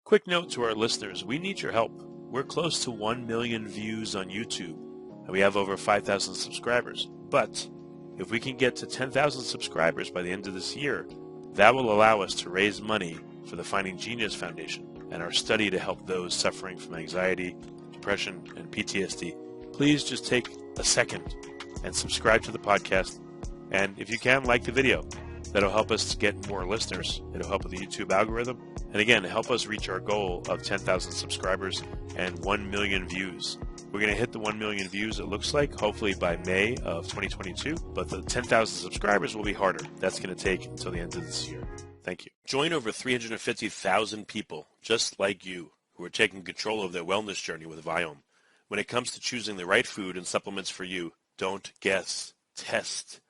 Quick note to our listeners, we need your help. We're close to 1 million views on YouTube, and we have over 5,000 subscribers. But if we can get to 10,000 subscribers by the end of this year, that will allow us to raise money for the Finding Genius Foundation and our study to help those suffering from anxiety, depression, and PTSD. Please just take a second and subscribe to the podcast. And if you can, like the video. That'll help us get more listeners. It'll help with the YouTube algorithm. And again, help us reach our goal of 10,000 subscribers and 1 million views. We're going to hit the 1 million views, it looks like, hopefully by May of 2022. But the 10,000 subscribers will be harder. That's going to take until the end of this year. Thank you. Join over 350,000 people just like you who are taking control of their wellness journey with Viome. When it comes to choosing the right food and supplements for you, don't guess. Test.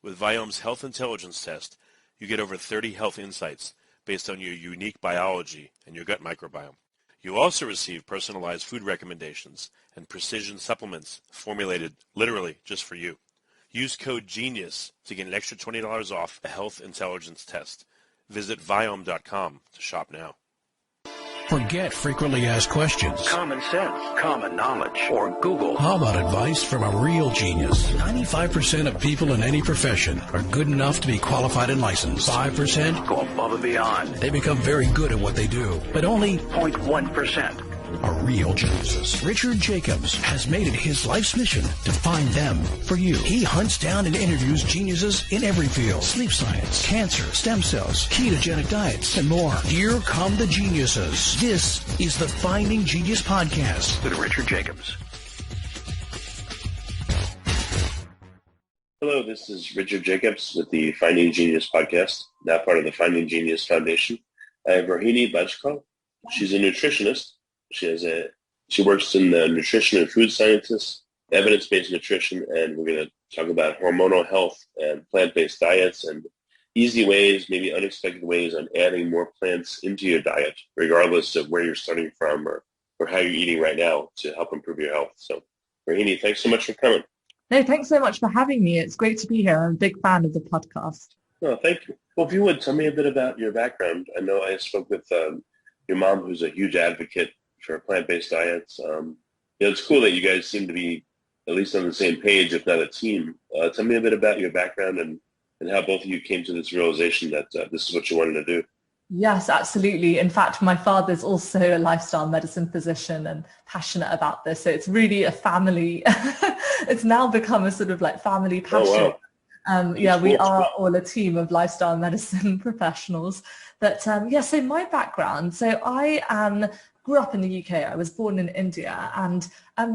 With Viome's Health Intelligence Test, you get over 30 health insights based on your unique biology and your gut microbiome. You also receive personalized food recommendations and precision supplements formulated literally just for you. Use code GENIUS to get an extra $20 off a health intelligence test. Visit Viome.com to shop now. Forget frequently asked questions, common sense, common knowledge, or Google. How about advice from a real genius? 95% of people in any profession are good enough to be qualified and licensed. 5% go above and beyond. They become very good at what they do, but only 0.1% are real geniuses. Richard Jacobs has made it his life's mission to find them for you. He hunts down and interviews geniuses in every field: sleep science, cancer, stem cells, ketogenic diets, and more. Here come the geniuses. This is the Finding Genius Podcast with Richard Jacobs. Hello, this is Richard Jacobs with the Finding Genius Podcast, now part of the Finding Genius Foundation. I have Rohini Bajekal. She's a nutritionist. She works in the nutrition and food sciences, evidence-based nutrition, and we're going to talk about hormonal health and plant-based diets and easy ways, maybe unexpected ways on adding more plants into your diet, regardless of where you're starting from or how you're eating right now to help improve your health. So, Rohini, thanks so much for coming. No, thanks so much for having me. It's great to be here. I'm a big fan of the podcast. Oh, thank you. Well, if you would, tell me a bit about your background. I know I spoke with your mom, who's a huge advocate for plant-based diets. It's cool that you guys seem to be at least on the same page, if not a team. Tell me a bit about your background and how both of you came to this realization that this is what you wanted to do. Yes, absolutely. In fact, my father's also a lifestyle medicine physician and passionate about this. So it's really a family. It's now become a sort of like family passion. Oh, wow. We are all a team of lifestyle medicine professionals. But so my background, so I grew up in the UK. I was born in India and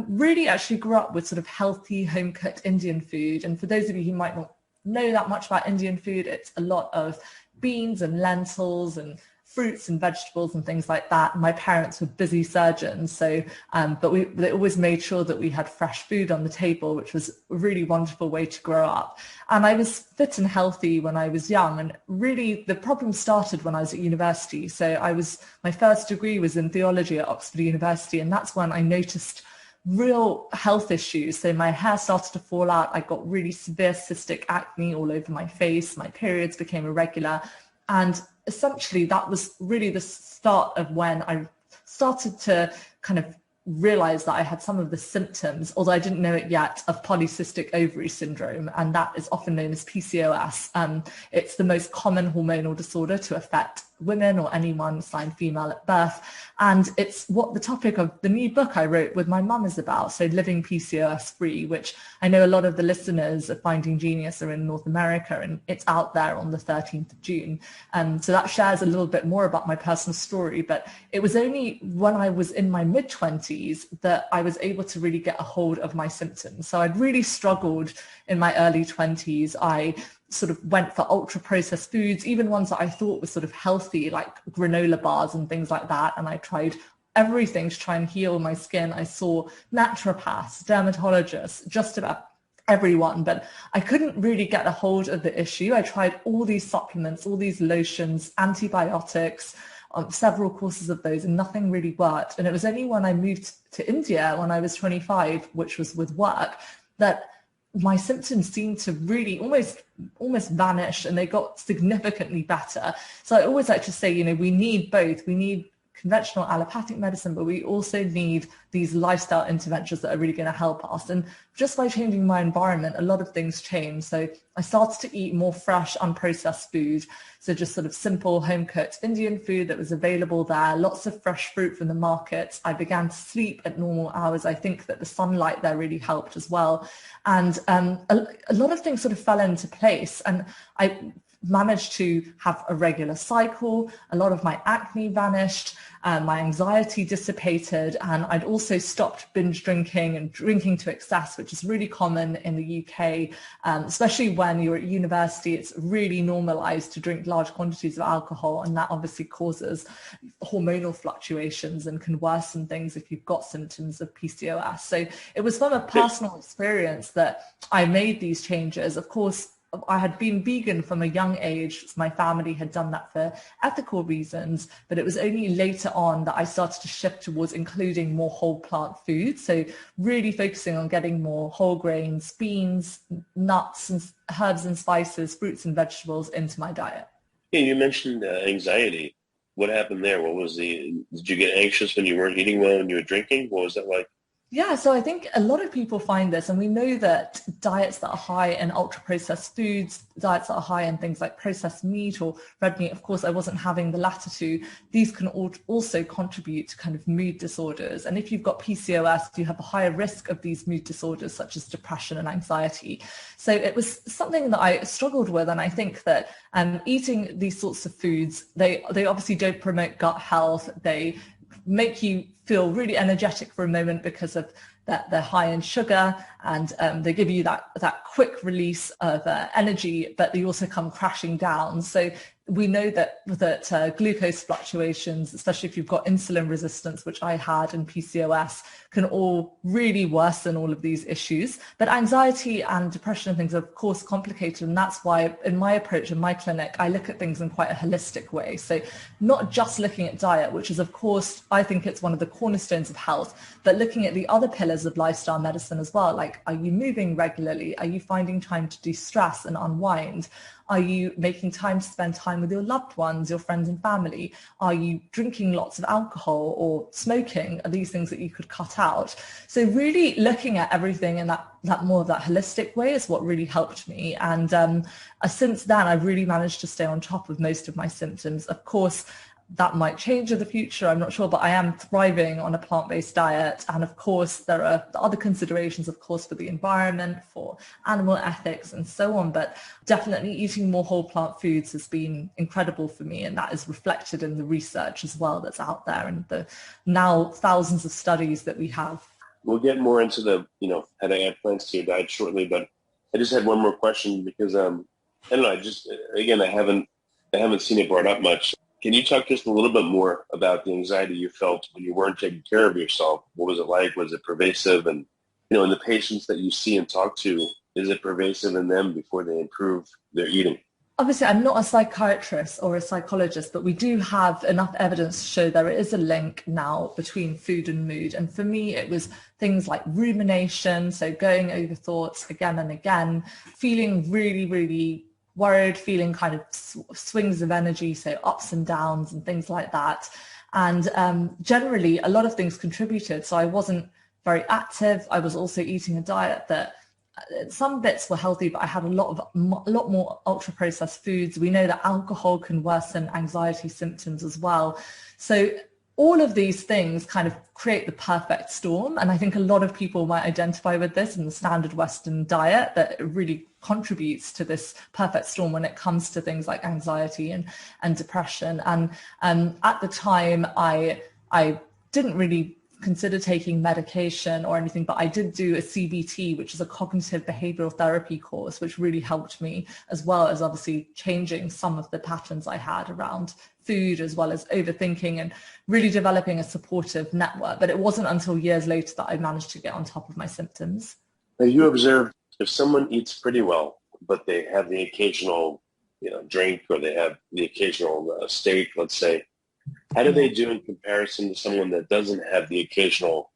really actually grew up with sort of healthy home-cooked Indian food. And for those of you who might not know that much about Indian food, it's a lot of beans and lentils and fruits and vegetables and things like that. My parents were busy surgeons, so but they always made sure that we had fresh food on the table, which was a really wonderful way to grow up. And I was fit and healthy when I was young, and really the problem started when I was at university. So my first degree was in theology at Oxford University, and that's when I noticed real health issues. So my hair started to fall out. I got really severe cystic acne all over my face. My periods became irregular. And essentially that was really the start of when I started to kind of realize that I had some of the symptoms, although I didn't know it yet, of polycystic ovary syndrome, and that is often known as PCOS. It's the most common hormonal disorder to affect women or anyone assigned female at birth, and it's what the topic of the new book I wrote with my mum is about, so living PCOS free, which I know a lot of the listeners of Finding Genius are in North America, and it's out there on the 13th of June. So that shares a little bit more about my personal story, but it was only when I was in my mid-20s that I was able to really get a hold of my symptoms. So I'd really struggled in my early 20s. I sort of went for ultra processed foods, even ones that I thought were sort of healthy, like granola bars and things like that. And I tried everything to try and heal my skin. I saw naturopaths, dermatologists, just about everyone, but I couldn't really get a hold of the issue. I tried all these supplements, all these lotions, antibiotics, several courses of those, and nothing really worked. And it was only when I moved to India when I was 25, which was with work, that my symptoms seemed to really almost vanish, and they got significantly better. So I always like to say, we need both. We need conventional allopathic medicine, but we also need these lifestyle interventions that are really going to help us. And just by changing my environment, a lot of things change. So I started to eat more fresh, unprocessed food. So just sort of simple home-cooked Indian food that was available there, lots of fresh fruit from the markets. I began to sleep at normal hours. I think that the sunlight there really helped as well. And a lot of things sort of fell into place. And I managed to have a regular cycle. A lot of my acne vanished, my anxiety dissipated, and I'd also stopped binge drinking and drinking to excess, which is really common in the UK, especially when you're at university. It's really normalized to drink large quantities of alcohol, and that obviously causes hormonal fluctuations and can worsen things if you've got symptoms of PCOS. So it was from a personal experience that I made these changes. Of course, I had been vegan from a young age. My family had done that for ethical reasons, but it was only later on that I started to shift towards including more whole plant foods. So really focusing on getting more whole grains, beans, nuts, and herbs and spices, fruits and vegetables into my diet. Yeah, you mentioned anxiety. What happened there? Did you get anxious when you weren't eating well and you were drinking? What was that like? Yeah, so I think a lot of people find this, and we know that diets that are high in ultra-processed foods, diets that are high in things like processed meat or red meat, of course, I wasn't having the latter two. These can also contribute to kind of mood disorders. And if you've got PCOS, you have a higher risk of these mood disorders, such as depression and anxiety. So it was something that I struggled with. And I think that eating these sorts of foods, they obviously don't promote gut health. They make you feel really energetic for a moment because of that they're high in sugar, and they give you that quick release of energy, but they also come crashing down. So we know that glucose fluctuations, especially if you've got insulin resistance, which I had, and PCOS, can all really worsen all of these issues. But anxiety and depression and things are, of course, complicated. And that's why in my approach in my clinic, I look at things in quite a holistic way. So not just looking at diet, which is, of course, I think it's one of the cornerstones of health, but looking at the other pillars of lifestyle medicine as well. Like, are you moving regularly? Are you finding time to de-stress and unwind? Are you making time to spend time with your loved ones, your friends and family? Are you drinking lots of alcohol or smoking? Are these things that you could cut out? So really looking at everything in that more of that holistic way is what really helped me. And since then, I've really managed to stay on top of most of my symptoms. Of course, that might change in the future, I'm not sure, but I am thriving on a plant-based diet. And of course, there are other considerations, of course, for the environment, for animal ethics and so on. But definitely eating more whole plant foods has been incredible for me. And that is reflected in the research as well that's out there, and the now thousands of studies that we have. We'll get more into the, how to add plants to your diet shortly, but I just had one more question because, I don't know, I haven't seen it brought up much. Can you talk just a little bit more about the anxiety you felt when you weren't taking care of yourself? What was it like? Was it pervasive? And, in the patients that you see and talk to, is it pervasive in them before they improve their eating? Obviously, I'm not a psychiatrist or a psychologist, but we do have enough evidence to show there is a link now between food and mood. And for me, it was things like rumination, so going over thoughts again and again, feeling really, really worried, feeling kind of swings of energy, so ups and downs and things like that. And generally, a lot of things contributed. So I wasn't very active. I was also eating a diet that some bits were healthy, but I had a lot more ultra processed foods. We know that alcohol can worsen anxiety symptoms as well. So all of these things kind of create the perfect storm. And I think a lot of people might identify with this in the standard Western diet, that it really contributes to this perfect storm when it comes to things like anxiety and depression. And at the time, I didn't really consider taking medication or anything, but I did do a CBT, which is a cognitive behavioral therapy course, which really helped me, as well as obviously changing some of the patterns I had around food, as well as overthinking, and really developing a supportive network. But it wasn't until years later that I managed to get on top of my symptoms. Have you observed if someone eats pretty well, but they have the occasional, drink, or they have the occasional steak, let's say, how do they do in comparison to someone that doesn't have the occasional,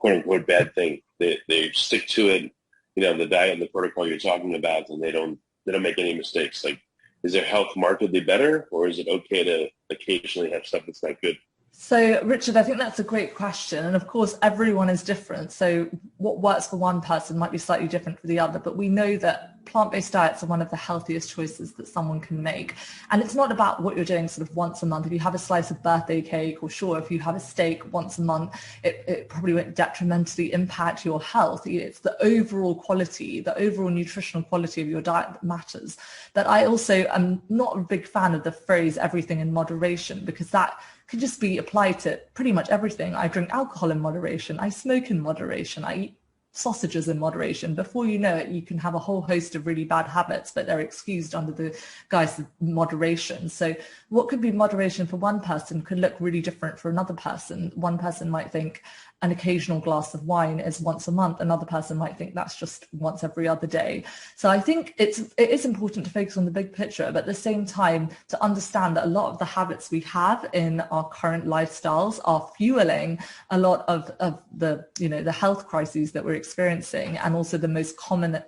quote unquote bad thing? They stick to it, the diet and the protocol you're talking about, and they don't make any mistakes. Like, is their health markedly better, or is it okay to occasionally have stuff that's not good? So, Richard, I think that's a great question. And of course, everyone is different. So what works for one person might be slightly different for the other. But we know that plant-based diets are one of the healthiest choices that someone can make. And it's not about what you're doing sort of once a month. If you have a slice of birthday cake, or sure, if you have a steak once a month, it probably won't detrimentally impact your health. It's the overall quality, the overall nutritional quality of your diet that matters. But I also am not a big fan of the phrase everything in moderation, because that can just be applied to pretty much everything. I drink alcohol in moderation. I smoke in moderation. I eat sausages in moderation. Before you know it, you can have a whole host of really bad habits, but they're excused under the guise of moderation. So what could be moderation for one person could look really different for another person. One person might think an occasional glass of wine is once a month. Another person might think that's just once every other day. So I think it is important to focus on the big picture, but at the same time to understand that a lot of the habits we have in our current lifestyles are fueling a lot of the, the health crises that we're experiencing, and also the most common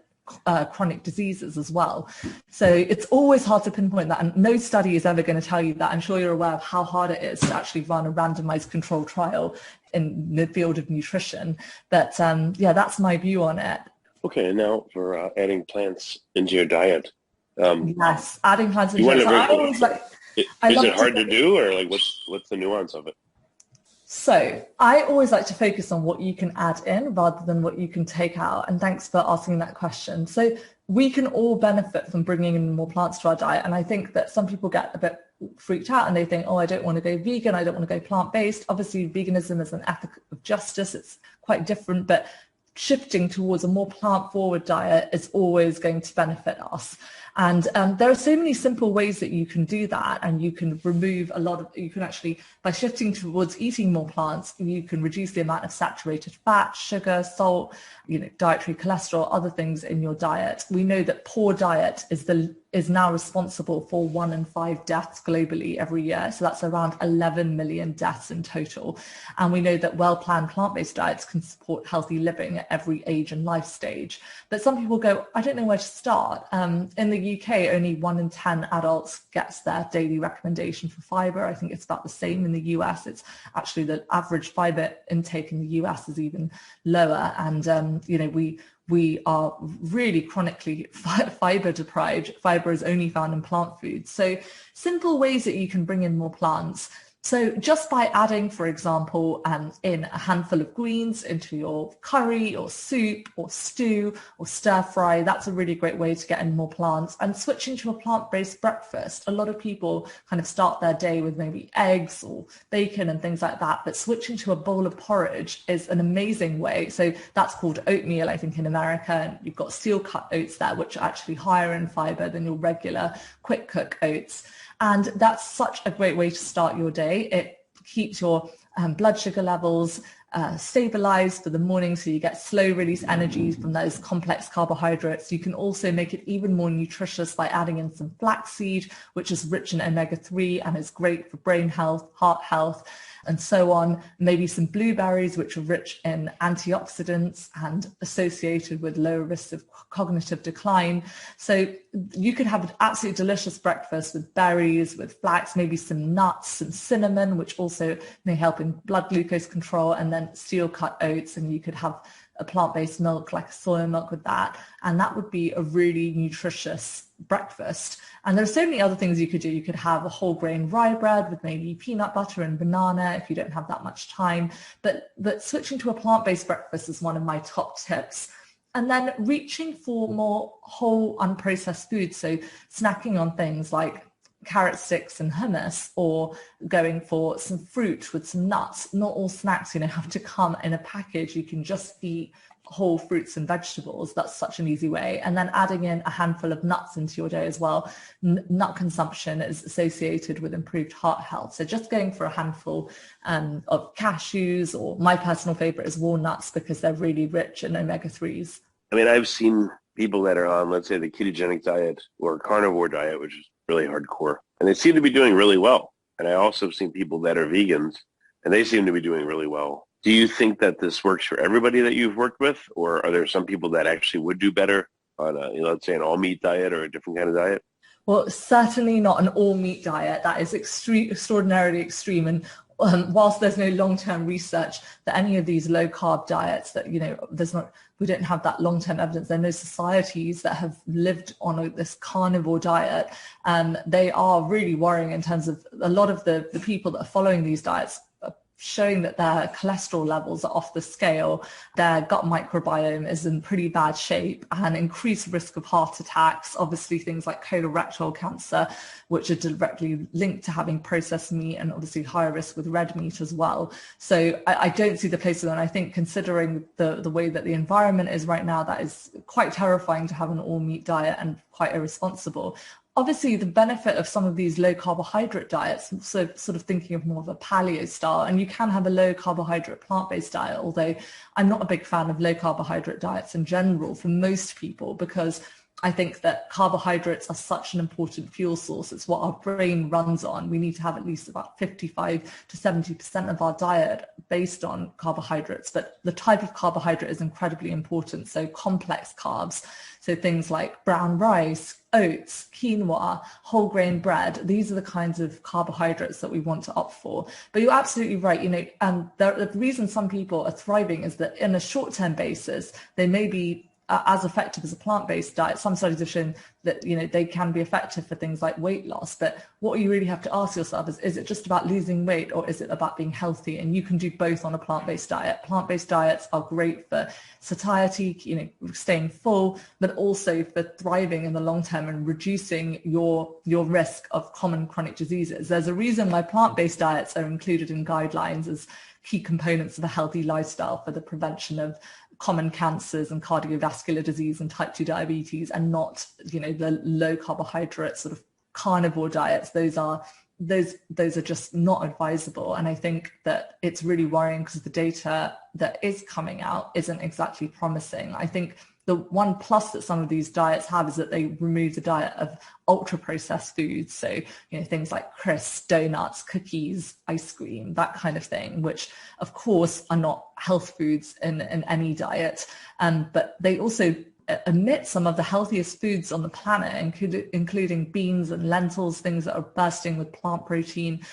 chronic diseases as well. So it's always hard to pinpoint that, and no study is ever going to tell you that. I'm sure you're aware of how hard it is to actually run a randomized controlled trial in the field of nutrition. But that's my view on it. Okay, and now for adding plants into your diet. Yes, adding plants into your diet. Is it hard to do, or like what's the nuance of it? So I always like to focus on what you can add in rather than what you can take out. And thanks for asking that question. So we can all benefit from bringing in more plants to our diet. And I think that some people get a bit freaked out and they think, oh, I don't want to go vegan. I don't want to go plant-based. Obviously, veganism is an ethic of justice. It's quite different, but shifting towards a more plant-forward diet is always going to benefit us. And there are so many simple ways that you can do that, and you can remove you can actually, by shifting towards eating more plants, you can reduce the amount of saturated fat, sugar, salt, dietary cholesterol, other things in your diet. We know that poor diet is now responsible for 1 in 5 deaths globally every year. So that's around 11 million deaths in total. And we know that well-planned plant-based diets can support healthy living at every age and life stage. But some people go, I don't know where to start. In the UK, only 1 in 10 adults gets their daily recommendation for fiber. I think it's about the same in the US. It's actually the average fiber intake in the US is even lower. And, we are really chronically fiber deprived. Fiber is only found in plant foods. So simple ways that you can bring in more plants. So just by adding, for example, in a handful of greens into your curry or soup or stew or stir fry, that's a really great way to get in more plants. And switching to a plant-based breakfast. A lot of people kind of start their day with maybe eggs or bacon and things like that, but switching to a bowl of porridge is an amazing way. So that's called oatmeal, I think, in America. And you've got steel cut oats there, which are actually higher in fiber than your regular quick cook oats. And that's such a great way to start your day. It keeps your blood sugar levels stabilized for the morning, so you get slow release energy from those complex carbohydrates. You can also make it even more nutritious by adding in some flaxseed, which is rich in omega-3 and is great for brain health, heart health, and so on. Maybe some blueberries, which are rich in antioxidants and associated with lower risks of cognitive decline. So you could have an absolutely delicious breakfast with berries, with flax, maybe some nuts, some cinnamon, which also may help in blood glucose control, and then steel cut oats. And you could have a plant-based milk like soy milk with that, and that would be a really nutritious breakfast. And there are so many other things you could do. You could have a whole grain rye bread with maybe peanut butter and banana if you don't have that much time, but switching to a plant-based breakfast is one of my top tips. And then reaching for more whole unprocessed foods, so snacking on things like carrot sticks and hummus, or going for some fruit with some nuts. Not all snacks, have to come in a package. You can just eat whole fruits and vegetables. That's such an easy way. And then adding in a handful of nuts into your day as well. Nut consumption is associated with improved heart health. So just going for a handful of cashews, or my personal favorite is walnuts, because they're really rich in omega-3s. I mean, I've seen people that are on, let's say, the ketogenic diet or carnivore diet, which is really hardcore, and they seem to be doing really well. And I also have seen people that are vegans, and they seem to be doing really well. Do you think that this works for everybody that you've worked with, or are there some people that actually would do better on a, let's say, an all-meat diet or a different kind of diet? Well, certainly not an all-meat diet. That is extremely extraordinarily extreme. And whilst there's no long-term research that any of these low-carb diets that, we don't have that long-term evidence. There are no societies that have lived on this carnivore diet, and they are really worrying in terms of a lot of the people that are following these diets showing that their cholesterol levels are off the scale, their gut microbiome is in pretty bad shape, and increased risk of heart attacks, obviously things like colorectal cancer, which are directly linked to having processed meat, and obviously higher risk with red meat as well. So I don't see the place of that. And I think considering the way that the environment is right now, that is quite terrifying to have an all meat diet and quite irresponsible. Obviously, the benefit of some of these low carbohydrate diets, so sort of thinking of more of a paleo style, and you can have a low carbohydrate plant-based diet, although I'm not a big fan of low carbohydrate diets in general for most people, because I think that carbohydrates are such an important fuel source. It's what our brain runs on. We need to have at least about 55 to 70% of our diet based on carbohydrates, but the type of carbohydrate is incredibly important. So complex carbs, so things like brown rice, oats, quinoa, whole grain bread, these are the kinds of carbohydrates that we want to opt for. But you're absolutely right. The reason some people are thriving is that in a short-term basis, they may be as effective as a plant-based diet. Some studies have shown that they can be effective for things like weight loss, but what you really have to ask yourself is it just about losing weight, or is it about being healthy? And you can do both on a plant-based diet. Plant-based diets are great for satiety, staying full, but also for thriving in the long term and reducing your risk of common chronic diseases. There's a reason why plant-based diets are included in guidelines as key components of a healthy lifestyle for the prevention of common cancers and cardiovascular disease and type 2 diabetes, and not, the low carbohydrate sort of carnivore diets. Those are just not advisable. And I think that it's really worrying because the data that is coming out isn't exactly promising. I think the one plus that some of these diets have is that they remove the diet of ultra processed foods. So, things like crisps, donuts, cookies, ice cream, that kind of thing, which of course are not health foods in any diet. But they also omit some of the healthiest foods on the planet, including beans and lentils, things that are bursting with plant protein.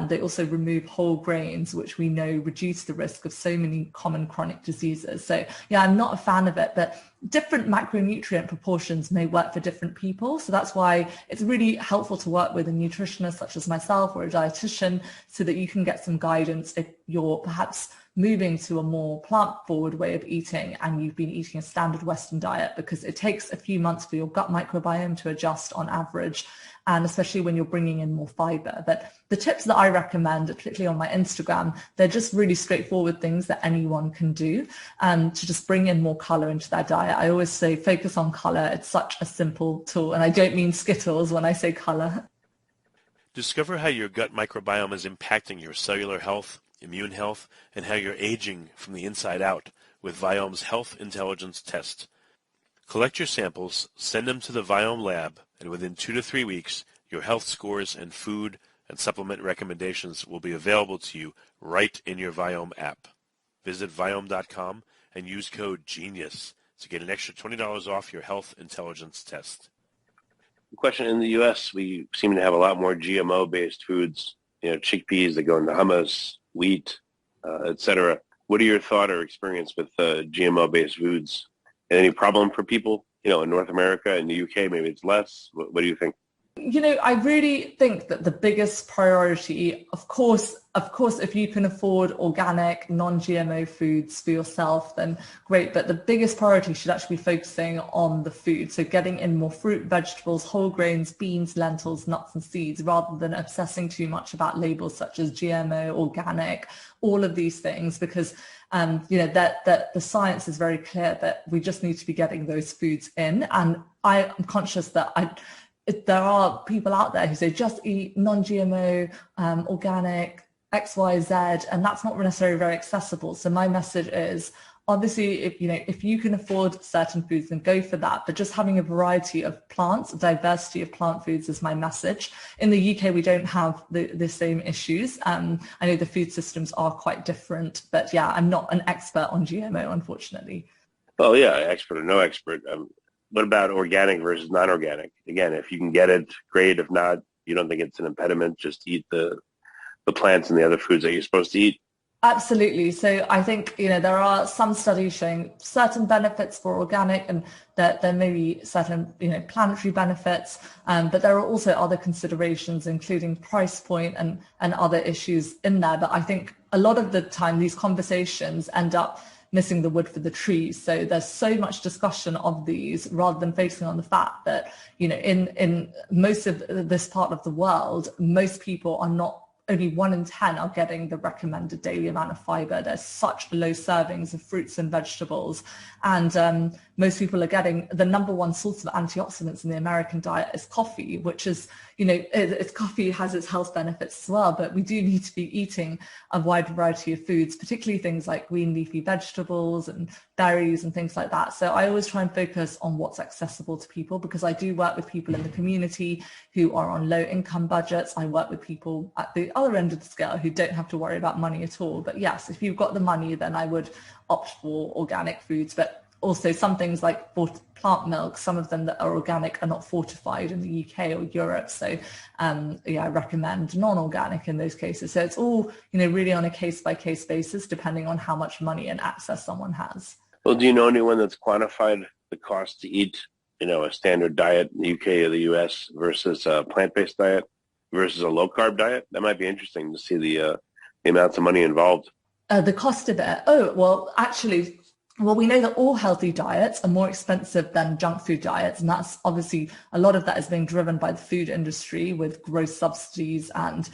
They also remove whole grains, which we know reduce the risk of so many common chronic diseases. So yeah, I'm not a fan of it, but different macronutrient proportions may work for different people. So that's why it's really helpful to work with a nutritionist such as myself or a dietitian, so that you can get some guidance if you're perhaps moving to a more plant-forward way of eating and you've been eating a standard Western diet, because it takes a few months for your gut microbiome to adjust on average, and especially when you're bringing in more fiber. But the tips that I recommend, particularly on my Instagram, they're just really straightforward things that anyone can do to just bring in more color into their diet. I always say focus on color. It's such a simple tool, and I don't mean Skittles when I say color. Discover how your gut microbiome is impacting your cellular health, immune health, and how you're aging from the inside out with Viome's Health Intelligence Test. Collect your samples, send them to the Viome lab, and within 2 to 3 weeks, your health scores and food and supplement recommendations will be available to you right in your Viome app. Visit Viome.com and use code GENIUS to get an extra $20 off your Health Intelligence Test. The question: in the U.S., we seem to have a lot more GMO-based foods, chickpeas that go into hummus, wheat, etc. What are your thought or experience with GMO-based foods? And any problem for people, in North America, in the UK, maybe it's less? What do you think? I really think that the biggest priority, of course, if you can afford organic, non-GMO foods for yourself, then great. But the biggest priority should actually be focusing on the food. So getting in more fruit, vegetables, whole grains, beans, lentils, nuts and seeds, rather than obsessing too much about labels such as GMO, organic, all of these things, because that the science is very clear that we just need to be getting those foods in. And I am conscious that there are people out there who say just eat non-GMO, organic, X, Y, Z, and that's not necessarily very accessible. So my message is, obviously, if you can afford certain foods, then go for that. But just having a variety of plants, a diversity of plant foods is my message. In the UK, we don't have the same issues. I know the food systems are quite different, but yeah, I'm not an expert on GMO, unfortunately. Well, yeah, expert or no expert. What about organic versus non-organic? Again, if you can get it, great. If not, you don't think it's an impediment, just eat the the plants and the other foods that you're supposed to eat? Absolutely. So I think, there are some studies showing certain benefits for organic, and that there may be certain, planetary benefits, but there are also other considerations, including price point and other issues in there. But I think a lot of the time these conversations end up missing the wood for the trees. So there's so much discussion of these rather than focusing on the fact that, in most of this part of the world, most people are not, only 1 in 10 are getting the recommended daily amount of fiber. There's such low servings of fruits and vegetables. And most people are getting the number one source of antioxidants in the American diet is coffee, which is, coffee has its health benefits as well, but we do need to be eating a wide variety of foods, particularly things like green leafy vegetables and berries and things like that. So I always try and focus on what's accessible to people, because I do work with people in the community who are on low income budgets. I work with people at the other end of the scale who don't have to worry about money at all. But yes, if you've got the money, then I would opt for organic foods. But also some things like plant milk, some of them that are organic are not fortified in the UK or Europe. So I recommend non-organic in those cases. So it's all, really on a case-by-case basis, depending on how much money and access someone has. Well, do you know anyone that's quantified the cost to eat, a standard diet in the UK or the US versus a plant-based diet versus a low-carb diet? That might be interesting to see the amounts of money involved. The cost of it? Oh, well, actually, we know that all healthy diets are more expensive than junk food diets. And that's obviously, a lot of that is being driven by the food industry with gross subsidies and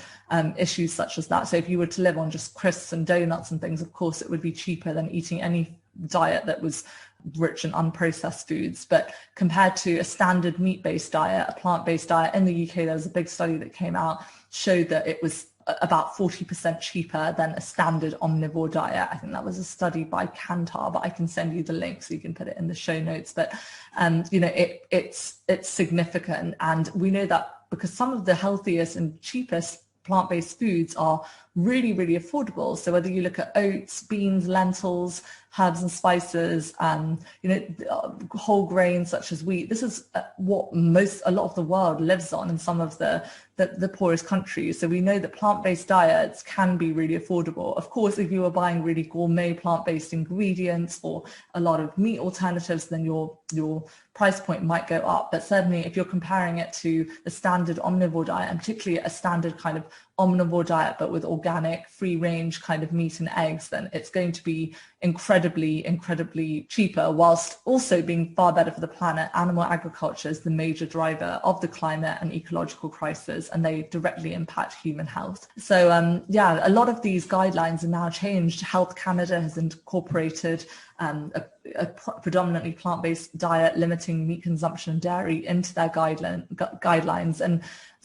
issues such as that. So if you were to live on just crisps and donuts and things, of course, it would be cheaper than eating any diet that was rich in unprocessed foods. But compared to a standard meat-based diet, a plant-based diet in the UK, there was a big study that came out, showed that it was about 40% cheaper than a standard omnivore diet. I think that was a study by Kantar, but I can send you the link so you can put it in the show notes. But it's significant, and we know that because some of the healthiest and cheapest plant-based foods are really, really affordable. So whether you look at oats, beans, lentils, herbs and spices, whole grains such as wheat, this is what a lot of the world lives on in some of the poorest countries. So we know that plant-based diets can be really affordable. Of course, if you are buying really gourmet plant-based ingredients or a lot of meat alternatives, then your price point might go up. But certainly if you're comparing it to the standard omnivore diet, and particularly a standard kind of omnivore diet, but with organic, free range kind of meat and eggs, then it's going to be incredibly cheaper, whilst also being far better for the planet. Animal agriculture is the major driver of the climate and ecological crisis, and they directly impact human health. So a lot of these guidelines are now changed. Health Canada has incorporated a predominantly plant-based diet, limiting meat consumption and dairy into their guidelines. And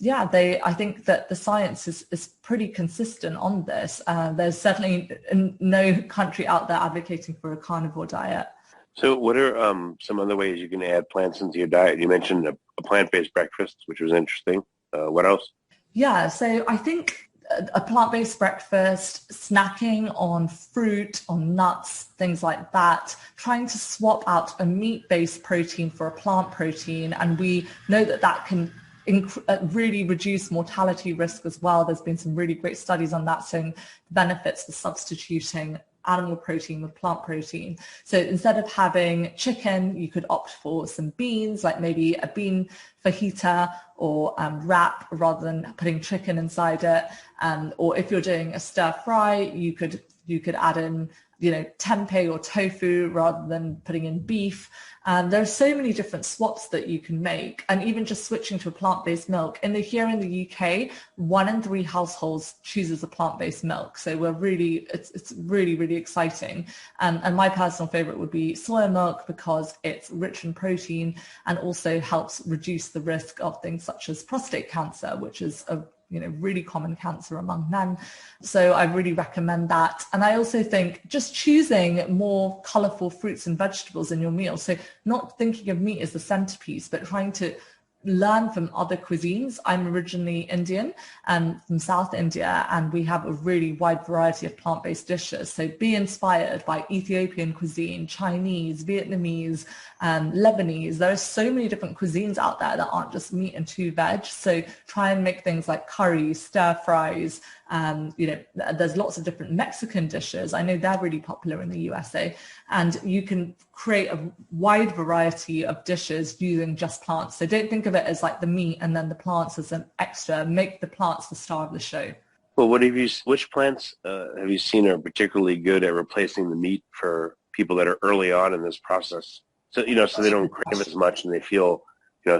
I think that the science is pretty consistent on this. There's certainly no country out there advocating for a carnivore diet. So what are some other ways you can add plants into your diet? You mentioned a plant-based breakfast, which was interesting. What else? Yeah, so I think a plant-based breakfast, snacking on fruit, on nuts, things like that, trying to swap out a meat-based protein for a plant protein. And we know that can really reduce mortality risk as well. There's been some really great studies on that, showing the benefits for substituting animal protein with plant protein. So instead of having chicken, you could opt for some beans, like maybe a bean fajita or wrap, rather than putting chicken inside it. Or if you're doing a stir fry, you could add in tempeh or tofu rather than putting in beef. There are so many different swaps that you can make, and even just switching to a plant-based milk. Here in the UK, 1 in 3 households chooses a plant-based milk. So it's really exciting. And my personal favorite would be soya milk, because it's rich in protein and also helps reduce the risk of things such as prostate cancer, which is a really common cancer among men. So I really recommend that. And I also think just choosing more colorful fruits and vegetables in your meal. So not thinking of meat as the centerpiece, but trying to learn from other cuisines. I'm originally Indian and from South India, and we have a really wide variety of plant-based dishes. So be inspired by Ethiopian cuisine, Chinese, Vietnamese, Lebanese. There are so many different cuisines out there that aren't just meat and 2 veg. So try and make things like curries, stir fries, There's lots of different Mexican dishes. I know they're really popular in the USA, and you can create a wide variety of dishes using just plants. So don't think of it as like the meat and then the plants as an extra. Make the plants the star of the show. Well, which plants have you seen are particularly good at replacing the meat for people that are early on in this process? So, so they don't crave as much and they feel,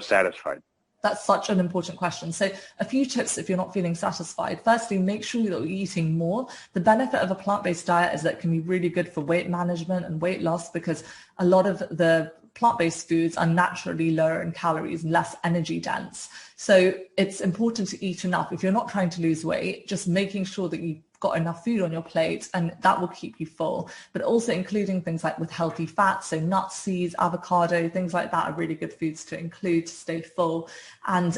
satisfied. That's such an important question. So a few tips if you're not feeling satisfied. Firstly, make sure that you're eating more. The benefit of a plant-based diet is that it can be really good for weight management and weight loss, because a lot of the plant-based foods are naturally lower in calories and less energy dense. So it's important to eat enough. If you're not trying to lose weight, just making sure that you've got enough food on your plate, and that will keep you full. But also including things like with healthy fats, so nuts, seeds, avocado, things like that are really good foods to include to stay full. And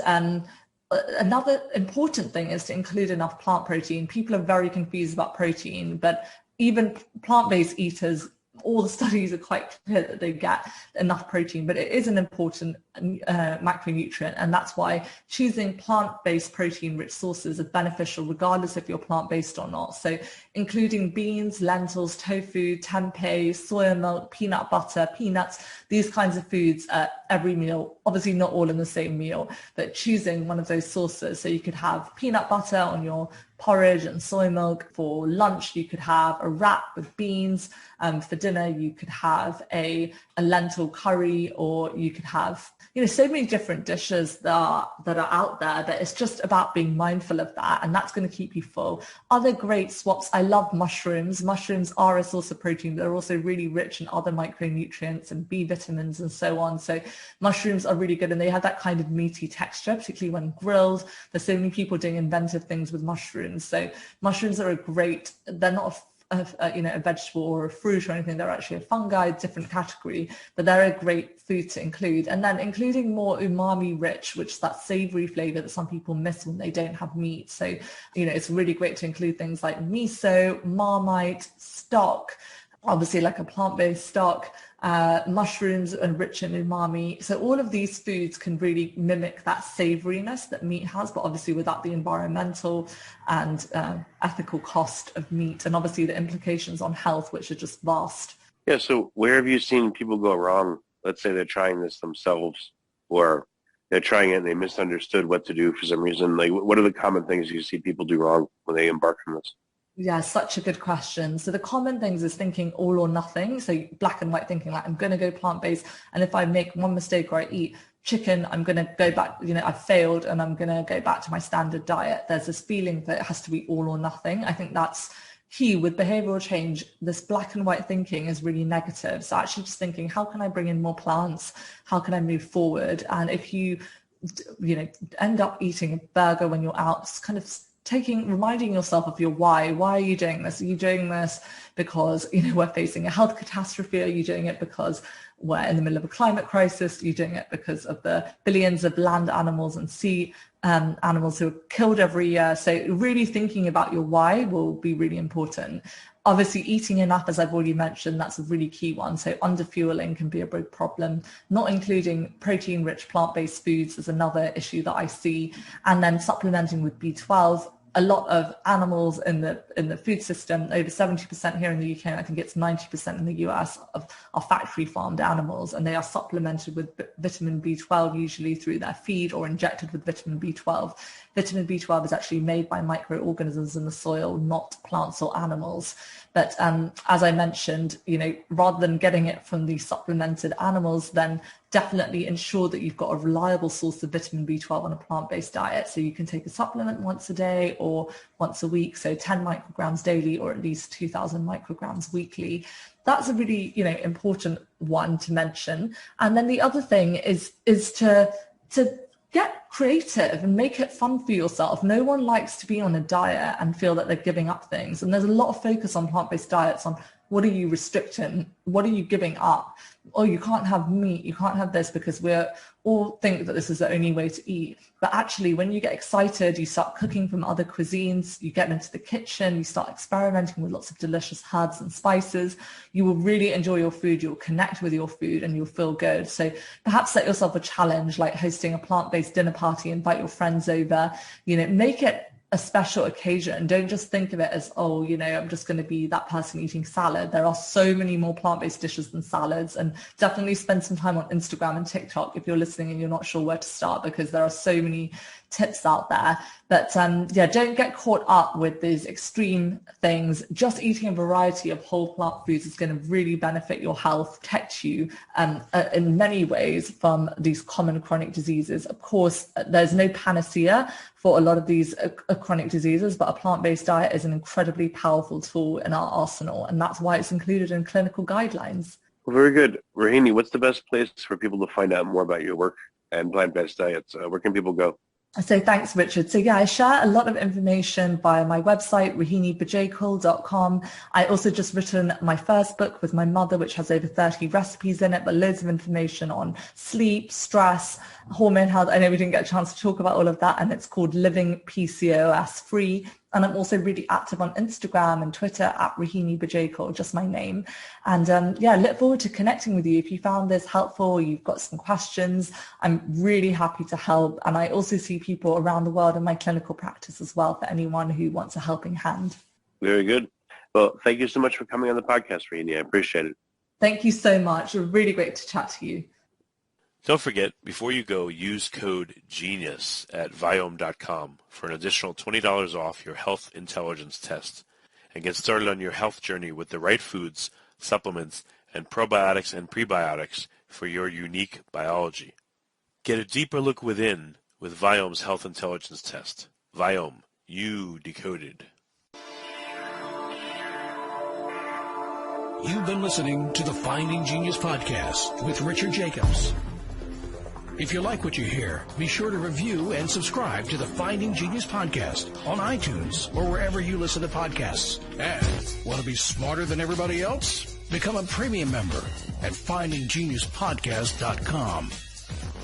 another important thing is to include enough plant protein. People are very confused about protein, but even plant-based eaters, all the studies are quite clear that they get enough protein, but it is an important macronutrient, and that's why choosing plant-based protein-rich sources is beneficial regardless if you're plant-based or not. So including beans, lentils, tofu, tempeh, soya milk, peanut butter, peanuts, these kinds of foods at every meal, obviously not all in the same meal, but choosing one of those sources. So you could have peanut butter on your porridge and soy milk. For lunch, you could have a wrap with beans. For dinner, you could have a lentil curry, or you could have, so many different dishes that are out there, that it's just about being mindful of that, and that's going to keep you full. Other great swaps, I love mushrooms. Mushrooms are a source of protein, but they're also really rich in other micronutrients and B vitamins and so on. So mushrooms are really good, and they have that kind of meaty texture, particularly when grilled. There's so many people doing inventive things with mushrooms. So mushrooms are they're not a vegetable or a fruit or anything. They're actually a fungi, different category, but they're a great food to include. And then including more umami rich, which is that savory flavor that some people miss when they don't have meat. So, it's really great to include things like miso, Marmite, stock, obviously like a plant-based stock, mushrooms and rich in umami. So all of these foods can really mimic that savoriness that meat has, but obviously without the environmental and ethical cost of meat, and obviously the implications on health, which are just vast. Yeah, so where have you seen people go wrong? Let's say they're trying this themselves, or they're trying it and they misunderstood what to do for some reason. Like, what are the common things you see people do wrong when they embark on this? Yeah, such a good question. So the common things is thinking all or nothing. So black and white thinking, like I'm going to go plant-based, and if I make one mistake or I eat chicken, I'm going to go back, I've failed and I'm going to go back to my standard diet. There's this feeling that it has to be all or nothing. I think that's key with behavioral change. This black and white thinking is really negative. So actually just thinking, how can I bring in more plants? How can I move forward? And if you end up eating a burger when you're out, it's kind of reminding yourself of your why. Why are you doing this? Are you doing this because we're facing a health catastrophe? Are you doing it because we're in the middle of a climate crisis? Are you doing it because of the billions of land animals and sea animals who are killed every year? So really thinking about your why will be really important. Obviously, eating enough, as I've already mentioned, that's a really key one. So underfueling can be a big problem. Not including protein-rich plant-based foods is another issue that I see. And then supplementing with B12. A lot of animals in the food system, over 70% here in the UK, and I think it's 90% in the US, are factory farmed animals, and they are supplemented with vitamin B12 usually through their feed or injected with vitamin B12. Vitamin B12 is actually made by microorganisms in the soil, not plants or animals. But as I mentioned, rather than getting it from the supplemented animals, then definitely ensure that you've got a reliable source of vitamin B12 on a plant-based diet. So you can take a supplement once a day or once a week, so 10 micrograms daily or at least 2,000 micrograms weekly. That's a really, important one to mention. And then the other thing is to get creative and make it fun for yourself. No one likes to be on a diet and feel that they're giving up things. And there's a lot of focus on plant-based diets on what are you restricting? What are you giving up? Oh, you can't have meat. You can't have this because we all think that this is the only way to eat. But actually, when you get excited, you start cooking from other cuisines, you get into the kitchen, you start experimenting with lots of delicious herbs and spices. You will really enjoy your food. You'll connect with your food and you'll feel good. So perhaps set yourself a challenge, like hosting a plant-based dinner party, invite your friends over, make it a special occasion. Don't just think of it as, oh, you know, I'm just going to be that person eating salad. There are so many more plant-based dishes than salads, and definitely spend some time on Instagram and TikTok if you're listening and you're not sure where to start, because there are so many tips out there. But yeah, don't get caught up with these extreme things. Just eating a variety of whole plant foods is going to really benefit your health, protect you in many ways from these common chronic diseases. Of course, there's no panacea for a lot of these chronic diseases, but a plant-based diet is an incredibly powerful tool in our arsenal, and that's why it's included in clinical guidelines. Well, very good. Rohini, what's the best place for people to find out more about your work and plant-based diets? Where can people go? So thanks, Richard. So yeah, I share a lot of information via my website, rohinibajekal.com. I also just written my first book with my mother, which has over 30 recipes in it, but loads of information on sleep, stress, hormone health. I know we didn't get a chance to talk about all of that, and it's called Living PCOS Free. And I'm also really active on Instagram and Twitter at Rohini Bajekal, just my name. And yeah, look forward to connecting with you. If you found this helpful, you've got some questions, I'm really happy to help. And I also see people around the world in my clinical practice as well, for anyone who wants a helping hand. Very good. Well, thank you so much for coming on the podcast, Rohini. I appreciate it. Thank you so much. It was really great to chat to you. Don't forget, before you go, use code GENIUS at Viome.com for an additional $20 off your health intelligence test, and get started on your health journey with the right foods, supplements, and probiotics and prebiotics for your unique biology. Get a deeper look within with Viome's health intelligence test. Viome, you decoded. You've been listening to the Finding Genius podcast with Richard Jacobs. If you like what you hear, be sure to review and subscribe to the Finding Genius podcast on iTunes or wherever you listen to podcasts. And want to be smarter than everybody else? Become a premium member at findinggeniuspodcast.com.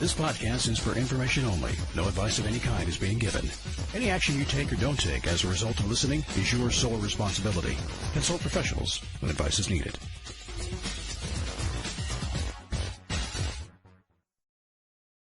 This podcast is for information only. No advice of any kind is being given. Any action you take or don't take as a result of listening is your sole responsibility. Consult professionals when advice is needed.